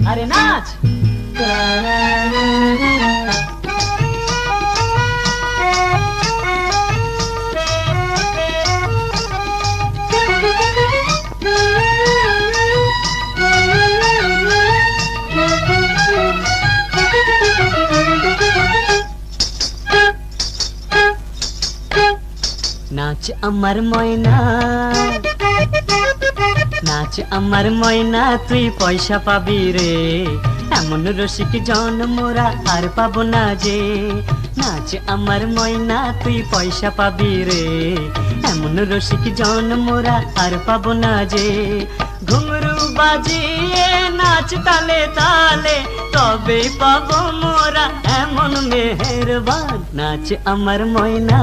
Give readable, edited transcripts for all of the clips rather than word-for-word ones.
আরে নাচ। নাচ আমার ময়না, নাচ আমার ময়না, তুই পয়সা পাবি রে, এমন রসিক জন মোরা আর পাবো না যে। নাচ আমার ময়না, তুই পয়সা পাবি রে, এমন রসিক জন মোরা আর পাবো না যে। ঘুঙরু বাজিয়ে নাচ তালে তালে, তবে পাবো মোরা এমন মেহেরবান। নাচ আমার ময়না,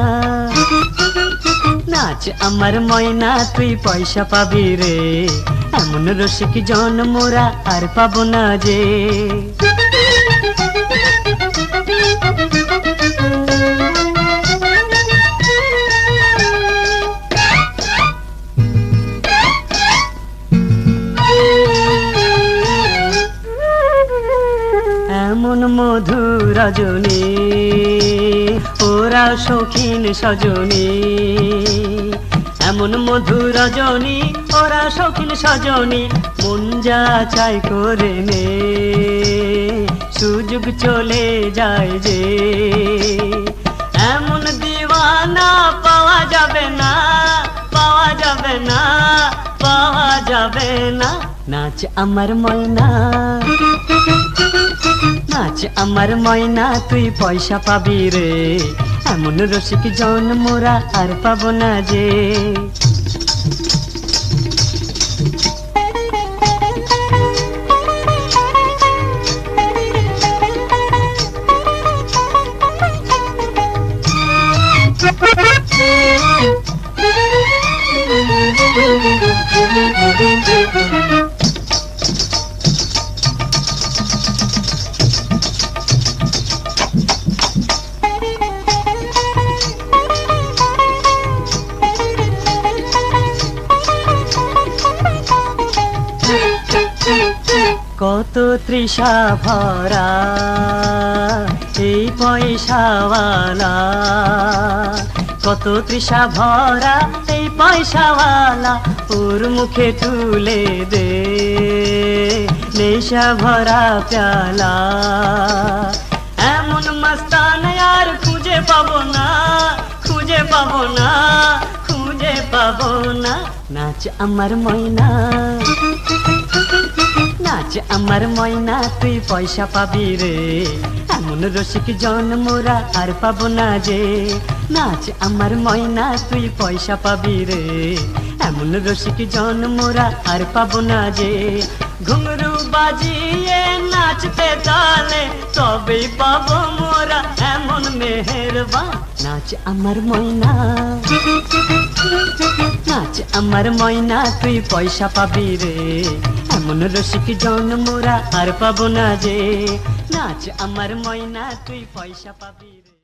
নাচ আমার ময়না, তুই পয়সা পাবি রে, এমন রসিক জন মোরা আর পাবো না যে। এমন মধুর রজনী, ওরা শৌখিন সজনী, এমন মধুর রজনী, ওরা শৌখিন সজনী, মন যা চাই করে নে, সুযোগ চলে যায় যে। এমন দিওয়ানা পাওয়া যাবে না, পাওয়া যাবে না, পাওয়া যাবে না। নাচ আমার ময়না, নাচ আমার ময়না, তুই পয়সা পাবি রে, এমন রসিক জন মোরা আর পাবো না যে। কত তৃষা ভরা এই পয়সাওয়ালা, কত তৃষা ভরা এই পয়সাওয়ালা, ওর মুখে তুলে দে নেশা ভরা প্যালা। এমন মস্তান আর খুঁজে পাবো না, খুঁজে পাবো না, খুঁজে পাবো না। নাচ আমার ময়না, নাচ আমার ময়না, তুই পয়সা পাবি রে, এমন রসিক জন মোরা আর পাবো না যে। নাচ আমার ময়না, তুই পয়সা পাবি রে, এমন রসিক জন মোরা আর পাবো না যে। ঘুঙরু বাজিয়ে নাচতে তালে, তবেই পাবো মোরা এমন মেহেরবান। নাচ আমার ময়না, নাচ আমার ময়না, তুই পয়সা পাবি রে, এমন রসিক জন মোরা আর পাবো না যে। নাচ আমার ময়না, তুই পয়সা পাবি রে।